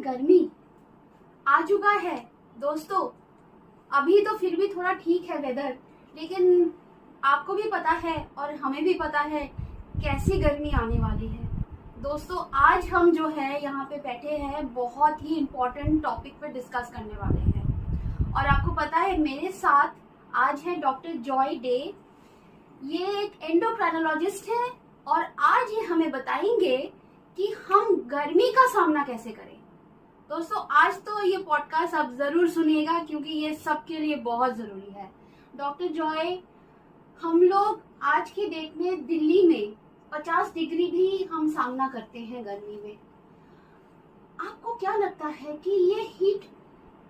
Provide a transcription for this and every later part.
गर्मी आ चुका है दोस्तों। अभी तो फिर भी थोड़ा ठीक है वेदर, लेकिन आपको भी पता है और हमें भी पता है कैसी गर्मी आने वाली है। दोस्तों आज हम जो है यहाँ पे बैठे हैं, बहुत ही इम्पोर्टेंट टॉपिक पे डिस्कस करने वाले हैं। और आपको पता है मेरे साथ आज है डॉक्टर जॉय डे। ये एक एंडोक्राइनोलॉजिस्ट है और आज ये हमें बताएंगे कि हम गर्मी का सामना कैसे करें। दोस्तों आज तो ये पॉडकास्ट आप जरूर सुनिएगा क्योंकि ये सबके लिए बहुत जरूरी है। डॉक्टर जॉय, हम लोग आज की डेट में दिल्ली में 50 डिग्री भी हम सामना करते हैं गर्मी में। आपको क्या लगता है कि ये हीट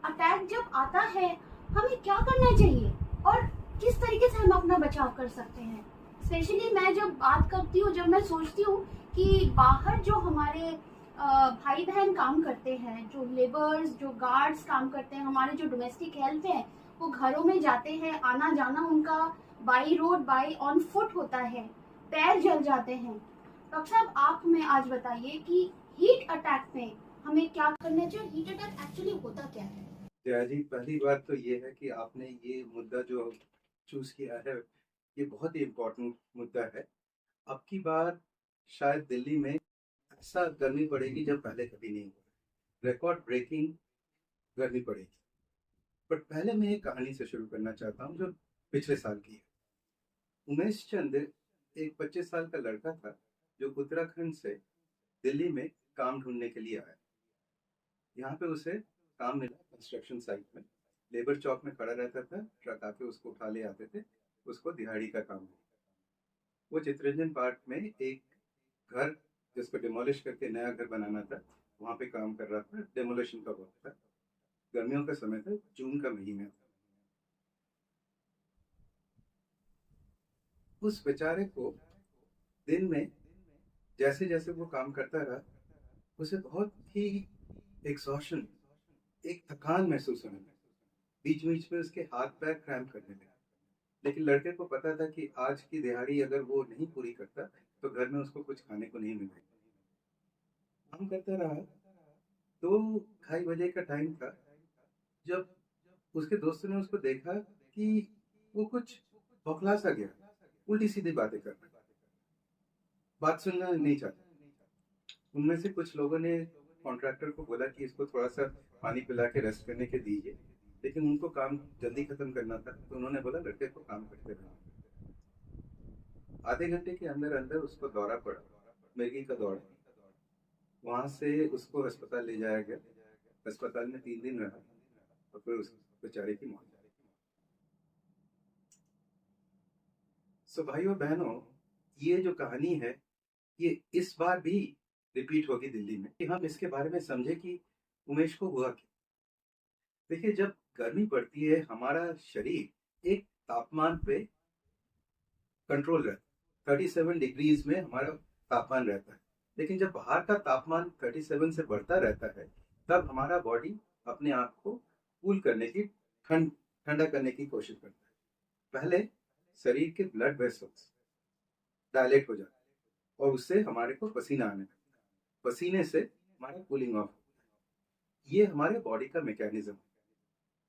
अटैक जब आता है हमें क्या करना चाहिए और किस तरीके से हम अपना बचाव कर सकते हैं? स्पेशली मैं जब बात करती हूँ, जब मैं सोचती हूँ कि बाहर जो हमारे भाई बहन काम करते हैं, जो लेबर्स, जो गार्ड्स काम करते हैं, हमारे जो डोमेस्टिक हेल्प है, वो घरों में जाते हैं, आना जाना उनका by road by on foot होता है, पैर जल जाते हैं। डॉक्टर साहब आप हमें आज बताइए कि हीट अटैक में हमें क्या करना चाहिए, हीट अटैक एक्चुअली होता क्या है? जया जी, पहली बात तो ये है कि आपने ये मुद्दा जो चूज किया है ये बहुत ही इम्पोर्टेंट मुद्दा है। अब की बार शायद दिल्ली में ऐसा गर्मी पड़ेगी जब पहले कभी नहीं हुआ, रिकॉर्ड ब्रेकिंग गर्मी पड़ेगी। बट पहले मैं एक कहानी से शुरू करना चाहता हूँ जो पिछले साल की है। उमेश चंद एक 25 साल का लड़का था जो उत्तराखंड से दिल्ली में काम ढूंढने के लिए आया। यहाँ पे उसे काम मिला कंस्ट्रक्शन साइट में, लेबर चौक में खड़ा रहता था, ट्रक आके उसको उठा ले आते थे, उसको दिहाड़ी का काम मिला। वो चितरंजन पार्क में एक घर जिसको डिमोलिश करके नया घर बनाना था, वहाँ पे काम कर रहा था। डेमोलिशन का वक्त था, गर्मियों का समय था, जून का महीना था। उस बेचारे को दिन में जैसे जैसे वो काम करता रहा, उसे बहुत ही एग्जॉशन, एक थकान महसूस होने लगी। बीच बीच में उसके हाथ पैर क्रैम्प करने लगे। लेकिन लड़के को पता था कि आज की दिहाड़ी अगर वो नहीं पूरी करता तो घर में उसको कुछ खाने को नहीं मिलेगा। काम करता रहा। 2-2:30 बजे का टाइम था जब उसके दोस्तों ने उसको देखा कि वो कुछ बौखला सा गया, उल्टी सीधी बातें कर रहा, बात सुनना नहीं चाहता। उनमें से कुछ लोगों ने कॉन्ट्रैक्टर को बोला कि इसको थोड़ा सा पानी पिला के रेस्ट करने के दीजिए, लेकिन उनको काम जल्दी खत्म करना था तो उन्होंने बोला लड़के को काम करते रहना। आधे घंटे के अंदर अंदर उसको दौरा पड़ा, मिर्गी का दौरा। वहां से उसको अस्पताल ले जाया गया। अस्पताल में 3 दिन रहा और फिर उस बेचारे की मौत। सो भाइयों बहनों, ये जो कहानी है ये इस बार भी रिपीट होगी दिल्ली में, कि हम इसके बारे में समझे कि उमेश को हुआ क्या। देखिए, जब गर्मी पड़ती है हमारा शरीर एक तापमान पे कंट्रोल रहता है। 37 डिग्रीज में हमारा तापमान रहता है। लेकिन जब बाहर का तापमान 37 से बढ़ता रहता है तब हमारा बॉडी अपने आप को कूल करने की, ठंडा करने की कोशिश करता है। पहले शरीर के ब्लड वेसल्स डायलेट हो जाते हैं और उससे हमारे को पसीना आने लगता है। पसीने से हमारा कूलिंग ऑफ होता है। ये हमारे बॉडी का मैकेनिज्म है।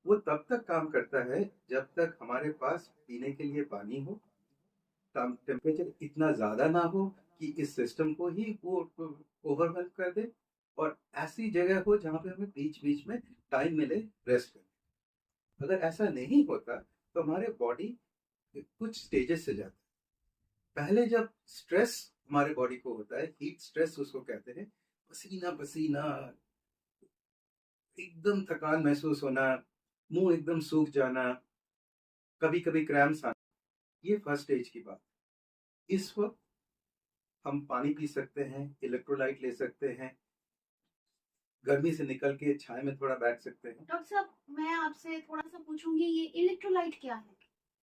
वो तब तक काम करता है जब तक हमारे पास पीने के लिए पानी हो, टेम्परेचर इतना ज़्यादा ना हो कि इस सिस्टम को ही वो ओवरवेल्म कर दे, और ऐसी जगह हो जहाँ पे हमें बीच बीच में टाइम मिले रेस्ट करने। अगर ऐसा नहीं होता तो हमारे बॉडी कुछ स्टेजेस से जाता है। पहले जब स्ट्रेस हमारे बॉडी को होता है, हीट स्ट्रेस उसको कहते हैं, पसीना पसीना, एकदम थकान महसूस होना, मुंह एकदम सूख जाना, कभी कभी क्रैम्प्स आना, ये फर्स्ट स्टेज की बात। इस वक्त हम पानी पी सकते हैं, इलेक्ट्रोलाइट ले सकते हैं, गर्मी से निकल के छाए में थोड़ा बैठ सकते हैं। डॉक्टर साहब मैं आपसे थोड़ा सा पूछूंगी, ये इलेक्ट्रोलाइट क्या है?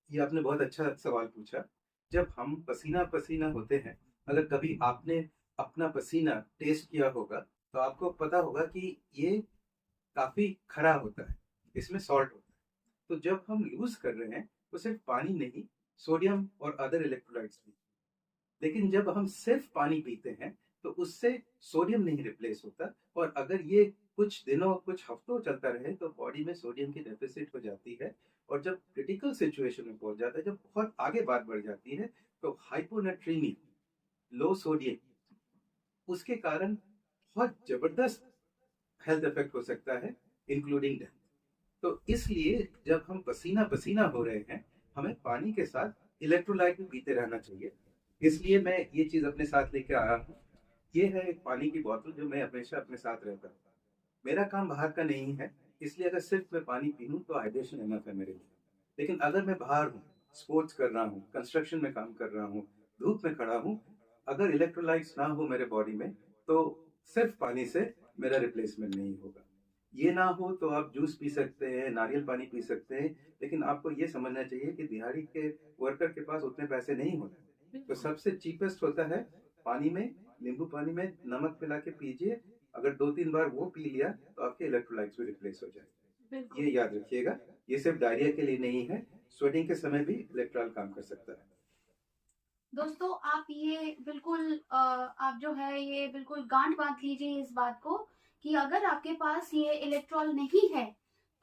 ये आपने बहुत अच्छा सवाल पूछा। जब हम पसीना पसीना होते हैं, अगर कभी आपने अपना पसीना टेस्ट किया होगा तो आपको पता होगा कि ये काफी खरा होता है, इसमें सॉल्ट होता है। तो जब हम लूज कर रहे हैं तो सिर्फ पानी नहीं, सोडियम और अदर इलेक्ट्रोलाइट्स भी। लेकिन जब हम सिर्फ पानी पीते हैं तो उससे सोडियम नहीं रिप्लेस होता, और अगर ये कुछ दिनों कुछ हफ्तों चलता रहे तो बॉडी में सोडियम की डेफिसिट हो जाती है, और जब क्रिटिकल सिचुएशन में पहुंच जाता है, जब बहुत आगे बात बढ़ जाती है, तो हाइपोनेट्रीमिया, लो सोडियम, उसके कारण बहुत जबरदस्त हेल्थ इफेक्ट हो सकता है, इंक्लूडिंग डेथ। तो इसलिए जब हम पसीना पसीना हो रहे हैं, हमें पानी के साथ इलेक्ट्रोलाइट भी पीते रहना चाहिए। इसलिए मैं ये चीज अपने साथ लेके आया हूँ। ये है एक पानी की बोतल जो मैं हमेशा अपने साथ रहता हूँ। मेरा काम बाहर का नहीं है, इसलिए अगर सिर्फ मैं पानी पी लूँ तो हाइड्रेशन इनफ है मेरे लिए। लेकिन अगर मैं बाहर हूँ, स्पोर्ट्स कर रहा हूँ, कंस्ट्रक्शन में काम कर रहा हूँ, धूप में खड़ा हूँ, अगर इलेक्ट्रोलाइट्स ना हो मेरे बॉडी में, तो सिर्फ पानी से मेरा रिप्लेसमेंट नहीं होगा। ये ना हो तो आप जूस पी सकते हैं, नारियल पानी पी सकते हैं, लेकिन आपको ये समझना चाहिए कि दिहाड़ी के वर्कर के पास उतने पैसे नहीं होते। तो सबसे चीपेस्ट होता है पानी में, नींबू पानी में नमक मिला के पीजिए। अगर 2-3 बार वो पी लिया तो आपके इलेक्ट्रोलाइट्स भी रिप्लेस हो जाएंगे। बिल्कुल। ये याद रखिएगा, ये सिर्फ डायरिया के लिए नहीं है, स्वेटिंग के समय भी इलेक्ट्रॉल काम कर सकता है। दोस्तों आप ये बिल्कुल आप जो है ये बिल्कुल गांठ बांध लीजिए इस बात को कि अगर आपके पास ये इलेक्ट्रॉल नहीं है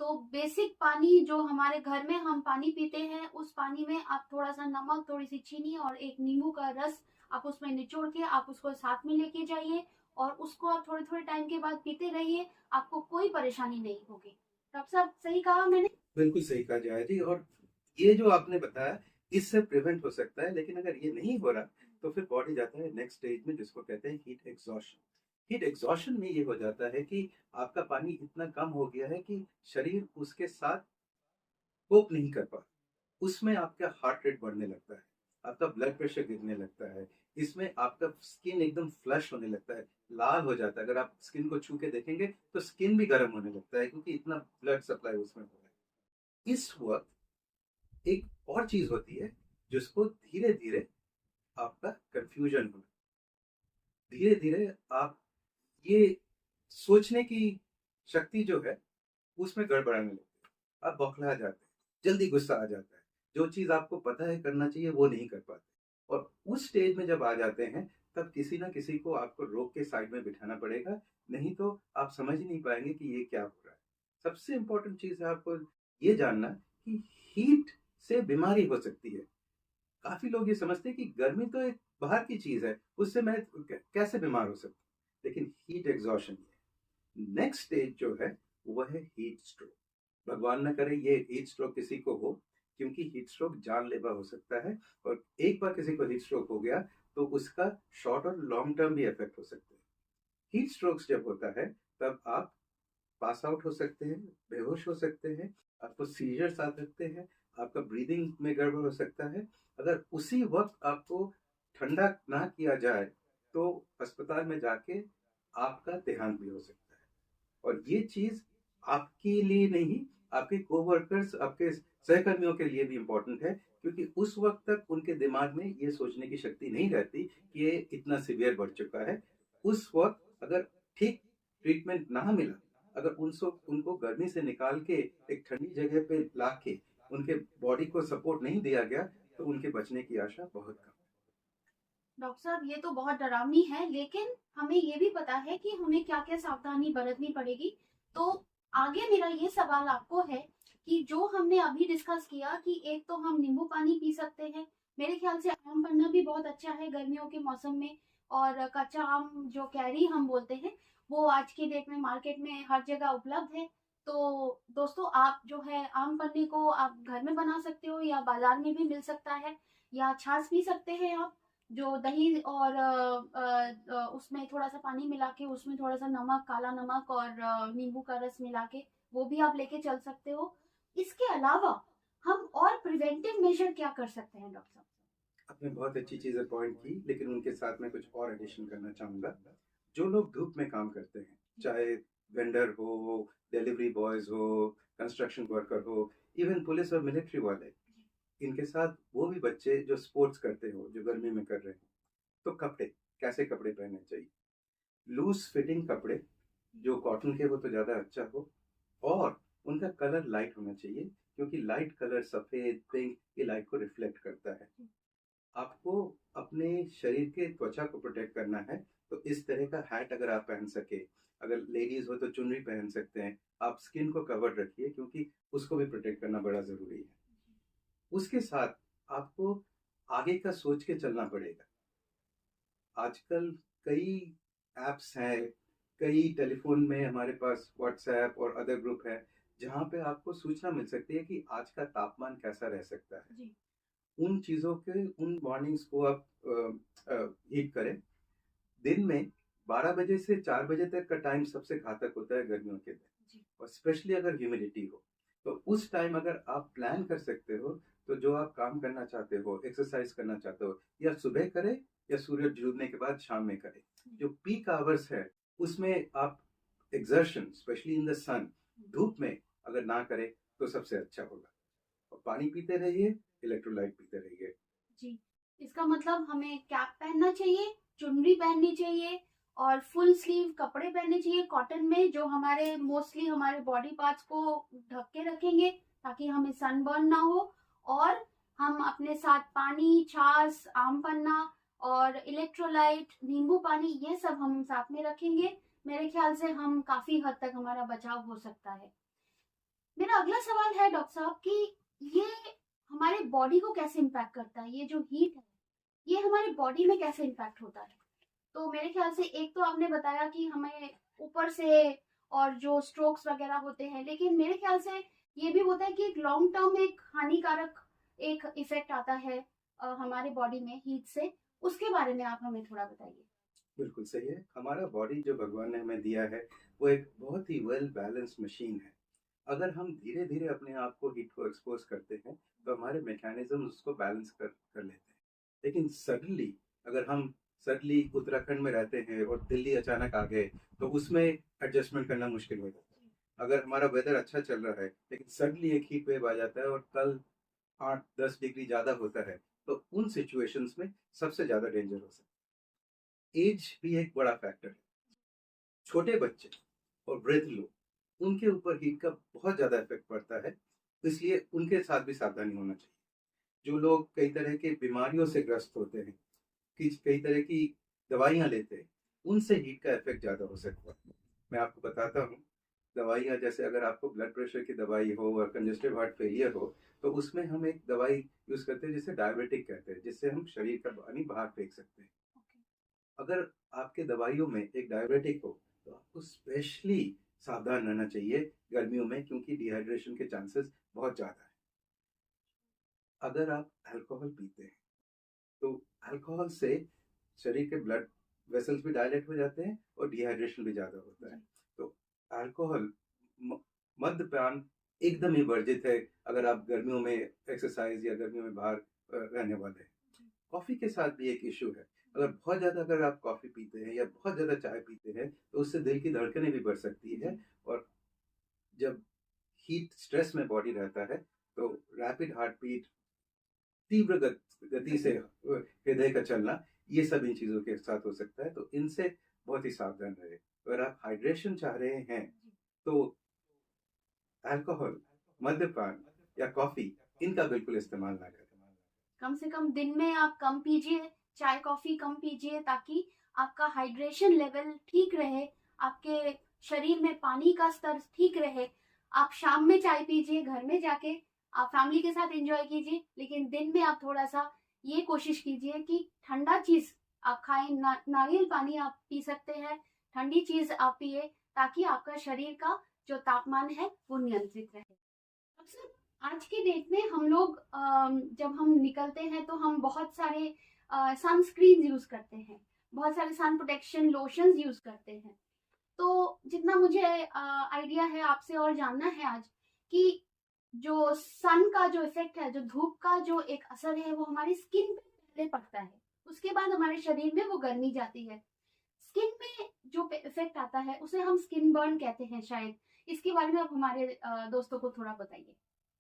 तो बेसिक पानी जो हमारे घर में हम पानी पीते हैं उस पानी में आप थोड़ा सा नमक, थोड़ी सी चीनी और एक नींबू का रस आप उसमें निचोड़ के आप उसको साथ में लेके जाइए और उसको आप थोड़े थोड़े टाइम के बाद पीते रहिए। आपको कोई परेशानी नहीं होगी। डॉक्टर साहब सही कहा मैंने? बिल्कुल सही कहा जया जी। और ये जो आपने बताया, इससे प्रिवेंट हो सकता है, लेकिन अगर ये नहीं हो रहा तो फिर बॉडी जाता है नेक्स्ट स्टेज में, जिसको कहते हैं हीट एग्जॉशन। हीट एग्जॉशन में ये हो जाता है कि आपका पानी इतना कम हो गया है कि शरीर उसके साथ कोप नहीं कर पा, उसमें आपका हार्ट रेट बढ़ने लगता है, आपका ब्लड प्रेशर गिरने लगता है, इसमें आपका स्किन एकदम फ्लश होने लगता है, लाल हो जाता है। अगर आप स्किन को छू के देखेंगे तो स्किन भी गर्म होने लगता है, क्योंकि इतना ब्लड सप्लाई उसमें हो रहा है। इस वक्त एक और चीज होती है जिसको धीरे धीरे आपका कंफ्यूजन होना, धीरे धीरे आप ये सोचने की शक्ति जो है उसमें गड़बड़ाने लगती है, आप बौखला जाते हैं, जल्दी गुस्सा आ जाता है, जो चीज आपको पता है करना चाहिए वो नहीं कर पाते। और उस स्टेज में जब आ जाते हैं, तब किसी ना किसी को आपको रोक के साइड में बिठाना पड़ेगा, नहीं तो आप समझ ही नहीं पाएंगे कि ये क्या हो रहा है। सबसे इंपॉर्टेंट चीज है आपको ये जानना कि हीट से बीमारी हो सकती है। काफी लोग ये समझते हैं कि गर्मी तो एक बाहर की चीज है, उससे मैं कैसे बीमार हो सकता हूँ, लेकिन हीट एग्जॉशन नेक्स्ट स्टेज जो है वो है हीट स्ट्रोक। भगवान न करे ये हीट स्ट्रोक किसी को हो, क्योंकि हीट स्ट्रोक जानलेवा हो सकता है, और एक बार किसी को हीट स्ट्रोक हो गया तो उसका शॉर्ट और लॉन्ग टर्म भी इफेक्ट हो सकते हैं। हीट स्ट्रोक्स जब होता है तब आप पास आउट हो सकते हैं, बेहोश हो सकते हैं, आपको सीजर्स आ सकते हैं, आपका ब्रीदिंग में गड़बड़ हो सकता है। अगर उसी वक्त आपको ठंडा ना किया जाए तो अस्पताल में जाके आपका देहांत भी हो सकता है। और ये चीज आपके लिए नहीं, आपके कोवर्कर्स, आपके सहकर्मियों के लिए भी इम्पोर्टेंट है, क्योंकि उस वक्त तक उनके दिमाग में ये सोचने की शक्ति नहीं रहती कि ये इतना सीवियर बढ़ चुका है। उस वक्त अगर ठीक ट्रीटमेंट ना मिला, अगर उनको गर्मी से निकाल के एक ठंडी जगह पे ला के उनके बॉडी को सपोर्ट नहीं दिया गया, तो उनके बचने की आशा बहुत कम। डॉक्टर साहब ये तो बहुत डरावनी है, लेकिन हमें ये भी पता है कि हमें क्या क्या सावधानी बरतनी पड़ेगी। तो आगे मेरा ये सवाल आपको है कि जो हमने अभी डिस्कस किया कि एक तो हम नींबू पानी पी सकते हैं, मेरे ख्याल से आम पन्ना भी बहुत अच्छा है गर्मियों के मौसम में, और कच्चा आम जो कैरी हम बोलते हैं वो आज की डेट में मार्केट में हर जगह उपलब्ध है। तो दोस्तों आप जो है आम पन्ने को आप घर में बना सकते हो या बाजार में भी मिल सकता है, या छाछ पी सकते हैं आप, जो दही और उसमें थोड़ा सा पानी मिला के उसमें थोड़ा सा नमक, काला नमक और नींबू का रस मिला के वो भी आप लेके चल सकते हो। इसके अलावा हम और प्रिवेंटिव मेजर क्या कर सकते हैं डॉक्टर साहब? आपने बहुत अच्छी चीजें पॉइंट की, लेकिन उनके साथ मैं कुछ और एडिशन करना चाहूंगा। जो लोग धूप में काम करते हैं, चाहे वेंडर हो, डिलीवरी बॉयज हो, कंस्ट्रक्शन वर्कर हो, इवन पुलिस और मिलिट्री वाले, इनके साथ वो भी बच्चे जो स्पोर्ट्स करते हो, जो गर्मी में कर रहे हो, तो कपड़े, कैसे कपड़े पहनने चाहिए? लूज फिटिंग कपड़े, जो कॉटन के हो तो ज़्यादा अच्छा हो, और उनका कलर लाइट होना चाहिए, क्योंकि लाइट कलर, सफ़ेद, पिंक, ये लाइट को रिफ्लेक्ट करता है। आपको अपने शरीर के त्वचा को प्रोटेक्ट करना है तो इस तरह का हैट अगर आप पहन सके, अगर लेडीज हो तो चुनरी पहन सकते हैं, आप स्किन को कवर्ड रखिए क्योंकि उसको भी प्रोटेक्ट करना बड़ा जरूरी है। उसके साथ आपको आगे का सोच के चलना पड़ेगा। आजकल कई ऐप्स हैं, कई टेलीफोन में हमारे पास व्हाट्सएप और अदर ग्रुप है जहाँ पे आपको सूचना मिल सकती है कि आज का तापमान कैसा रह सकता है। जी। उन चीज़ों के उन वार्निंग्स को आप हीड करें। दिन में 12 बजे से 4 बजे तक का टाइम सबसे घातक होता है गर्मियों के दिन, जी। और स्पेशली अगर ह्यूमिडिटी हो तो उस टाइम अगर आप प्लान कर सकते हो तो जो आप काम करना चाहते हो, एक्सरसाइज करना चाहते हो, या सुबह करें या सूरज डूबने के बाद शाम में करें। जो पीक आवर्स है उसमें आप एक्सर्शन स्पेशली इन द सन, धूप में अगर ना करें तो सबसे अच्छा होगा। और पानी पीते रहिए, इलेक्ट्रोलाइट पीते रहिए। जी, इसका मतलब हमें कैप पहनना चाहिए, चुनरी पहननी चाहिए और फुल स्लीव कपड़े पहनने चाहिए कॉटन में, जो हमारे मोस्टली हमारे बॉडी पार्ट्स को ढक के रखेंगे ताकि हमें सनबर्न ना हो। और हम अपने साथ पानी, छाछ, आम पन्ना और इलेक्ट्रोलाइट, नींबू पानी, ये सब हम साथ में रखेंगे। मेरे ख्याल से हम काफी हद तक हमारा बचाव हो सकता है। मेरा अगला सवाल है डॉक्टर साहब कि ये हमारे बॉडी को कैसे इम्पैक्ट करता है, ये जो हीट है ये हमारे बॉडी में कैसे इम्पैक्ट होता है? तो मेरे ख्याल से एक तो आपने बताया कि हमें ऊपर से और जो स्ट्रोक्स वगैरह होते हैं, लेकिन मेरे ख्याल से ये भी होता है कि एक लॉन्ग टर्म एक हानिकारक एक इफेक्ट आता है हमारे बॉडी में हीट से। उसके बारे में आप हमें थोड़ा बताइए। बिल्कुल सही है। हमारा बॉडी जो भगवान ने हमें दिया है वो एक बहुत ही वेल बैलेंस्ड मशीन है। अगर हम धीरे धीरे अपने आप को हीट को एक्सपोज करते हैं तो हमारे मैकेनिज्म उसको बैलेंस कर लेते हैं। लेकिन सडनली अगर हम सडनली उत्तराखंड में रहते हैं और दिल्ली अचानक आ गए तो उसमें एडजस्टमेंट करना मुश्किल हो जाता है। अगर हमारा वेदर अच्छा चल रहा है लेकिन सडनली एक हीट वेव आ जाता है और कल 8-10 डिग्री ज़्यादा होता है तो उन सिचुएशंस में सबसे ज़्यादा डेंजर हो सकता है। एज भी एक बड़ा फैक्टर है। छोटे बच्चे और वृद्ध लोग, उनके ऊपर हीट का बहुत ज़्यादा इफेक्ट पड़ता है, इसलिए उनके साथ भी सावधानी होना चाहिए। जो लोग कई तरह के बीमारियों से ग्रस्त होते हैं, कि कई तरह की दवाइयाँ लेते हैं, उनसे हीट का इफेक्ट ज़्यादा हो सकता है। मैं आपको बताता हूँ, दवाइयाँ जैसे अगर आपको ब्लड प्रेशर की दवाई हो और कंजेस्टिव हार्ट फेलियर हो तो उसमें हम एक दवाई यूज़ करते हैं जिसे डायबिटिक कहते हैं, जिससे हम शरीर का पानी बाहर फेंक सकते हैं। अगर आपके दवाइयों में एक डायबिटिक हो तो आपको स्पेशली सावधान रहना चाहिए गर्मियों में, क्योंकि डिहाइड्रेशन के चांसेस बहुत ज़्यादा है। अगर आप अल्कोहल पीते हैं तो अल्कोहल से शरीर के ब्लड वेसल्स भी डायलेट हो जाते हैं और डिहाइड्रेशन भी ज़्यादा होता है। तो अल्कोहल मद्यपान एकदम ही वर्जित है अगर आप गर्मियों में एक्सरसाइज या गर्मियों में बाहर रहने वाले हैं। कॉफ़ी के साथ भी एक इशू है। अगर बहुत ज़्यादा अगर आप कॉफ़ी पीते हैं या बहुत ज़्यादा चाय पीते हैं तो उससे दिल की धड़कनें भी बढ़ सकती है। और जब हीट स्ट्रेस में बॉडी रहता है तो रैपिड हार्ट बीट, तीव्र गति से हृदय का चलना, ये सब इन चीज़ों के साथ हो सकता है। तो इनसे बहुत ही सावधान रहे। अगर आप हाइड्रेशन चाह रहे हैं तो अल्कोहल, मद्यपान या कॉफ़ी, इनका बिल्कुल इस्तेमाल ना करें। कम से कम दिन में आप कम पीजिए, चाय कॉफी कम पीजिए ताकि आपका हाइड्रेशन लेवल ठीक रहे, आपके शरीर में पानी का स्तर ठीक रहे। आप शाम में चाय पीजिए, घर में जाके आप फैमिली के साथ एंजॉय कीजिए, लेकिन दिन में आप थोड़ा सा ये कोशिश कीजिए कि ठंडा चीज आप खाएं। नारियल पानी आप पी सकते हैं, ठंडी चीज आप पिए ताकि आपका शरीर का जो तापमान है वो नियंत्रित रहे। अक्सर आज के डेट में हम लोग जब हम निकलते हैं तो हम बहुत सारे सनस्क्रीन यूज करते हैं, बहुत सारे सन प्रोटेक्शन लोशंस यूज करते हैं। तो जितना मुझे आइडिया है आपसे और जानना है आज कि जो सन का जो इफेक्ट है, जो धूप का जो एक असर है वो हमारी स्किन पे पहले पड़ता है, उसके बाद हमारे शरीर में वो गर्मी जाती है। स्किन में जो इफेक्ट आता है उसे हम स्किन बर्न कहते हैं शायद। इसके बारे में आप हमारे दोस्तों को थोड़ा बताइए।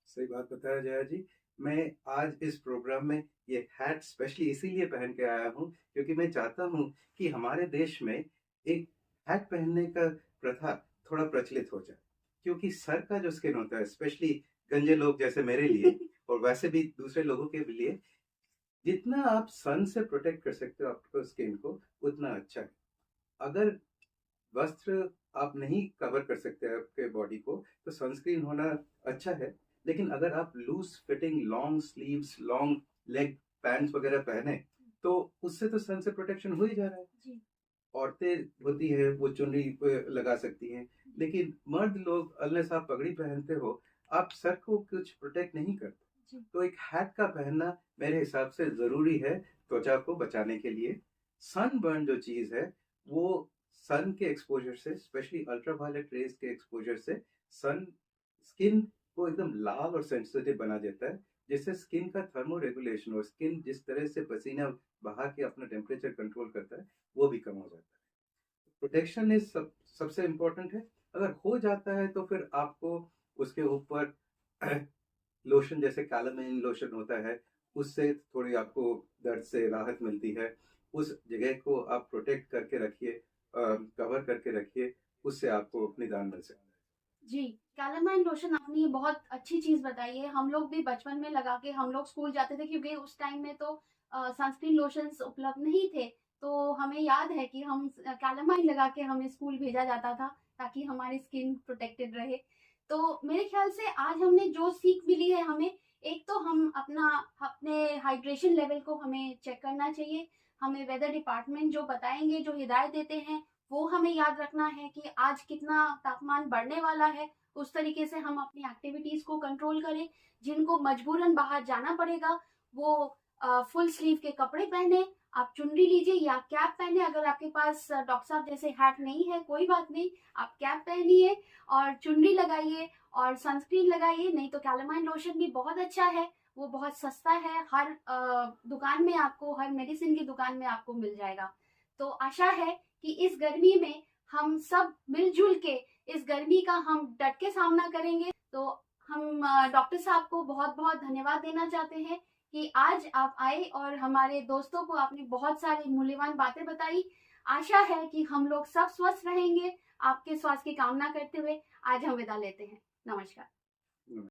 सही बात बताया जया जी। मैं आज इस प्रोग्राम में ये हैट स्पेशली इसीलिए पहन के आया हूँ क्योंकि मैं चाहता हूँ कि हमारे देश में एक हैट पहनने का प्रथा थोड़ा प्रचलित हो जाए। क्योंकि सर का जो स्किन होता है, स्पेशली गंजे लोग जैसे मेरे लिए और वैसे भी दूसरे लोगों के लिए, जितना आप सन से प्रोटेक्ट कर सकते हो आपको स्किन को, उतना अच्छा है। अगर वस्त्र आप नहीं कवर कर सकते आपके बॉडी को, तो सनस्क्रीन होना अच्छा है। लेकिन अगर आप loose fitting long sleeves, long leg pants वगैरह पहने, तो उससे तो सन से प्रोटेक्शन हो ही जा रहा है। जी। औरतें होती है वो चुन्नी लगा सकती हैं, लेकिन मर्द लोग अनलेस आप पगड़ी पहनते हो, आप सर को कुछ प्रोटेक्ट नहीं करते। जी। तो एक हैट का पहनना मेरे हिसाब से जरूरी है त्वचा को बचाने के लिए। सनबर्न जो चीज है, वो सन के एक्सपोजर से, स्पेशली अल्ट्रावायलेट रेज के एक्सपोजर से, सन स्किन को एकदम लाल और सेंसिटिव बना देता है, जिससे स्किन का थर्मो रेगुलेशन और स्किन जिस तरह से पसीना बहा के अपना टेम्परेचर कंट्रोल करता है, वो भी कम हो जाता है। प्रोटेक्शन इज सबसे इम्पोर्टेंट है। अगर हो जाता है तो फिर आपको उसके ऊपर लोशन, जैसे कैलामेइन लोशन होता है, उससे थोड़ी आपको दर्द से राहत मिलती है। उस जगह को आप प्रोटेक्ट करके रखिए, कवर करके रखिए, उससे आपको निदान मिल सकता है। जी, कैलामाइन लोशन आपने ये बहुत अच्छी चीज़ बताई है। हम लोग भी बचपन में लगा के हम लोग स्कूल जाते थे, क्योंकि उस टाइम में तो सनस्क्रीन लोशंस उपलब्ध नहीं थे। तो हमें याद है कि हम कैलामाइन लगा के हमें स्कूल भेजा जाता था, ताकि हमारी स्किन प्रोटेक्टेड रहे। तो मेरे ख्याल से आज हमने जो सीख मिली है हमें, एक तो हम अपने हाइड्रेशन लेवल को हमें चेक करना चाहिए। हमें वेदर डिपार्टमेंट जो बताएँगे, जो हिदायत देते हैं, वो हमें याद रखना है कि आज कितना तापमान बढ़ने वाला है। उस तरीके से हम अपनी एक्टिविटीज को कंट्रोल करें। जिनको मजबूरन बाहर जाना पड़ेगा, वो फुल स्लीव के कपड़े पहने, आप चुनरी लीजिए या कैप पहने। अगर आपके पास डॉक्टर साहब जैसे हैट नहीं है, कोई बात नहीं, आप कैप पहनिए और चुनरी लगाइए और सनस्क्रीन लगाइए। नहीं तो कैलामाइन लोशन भी बहुत अच्छा है, वो बहुत सस्ता है, हर दुकान में आपको, हर मेडिसिन की दुकान में आपको मिल जाएगा। तो आशा है कि इस गर्मी में हम सब मिलजुल के इस गर्मी का हम डट के सामना करेंगे। तो हम डॉक्टर साहब को बहुत बहुत धन्यवाद देना चाहते हैं कि आज आप आए और हमारे दोस्तों को आपने बहुत सारी मूल्यवान बातें बताई। आशा है कि हम लोग सब स्वस्थ रहेंगे। आपके स्वास्थ्य की कामना करते हुए आज हम विदा लेते हैं। नमस्कार।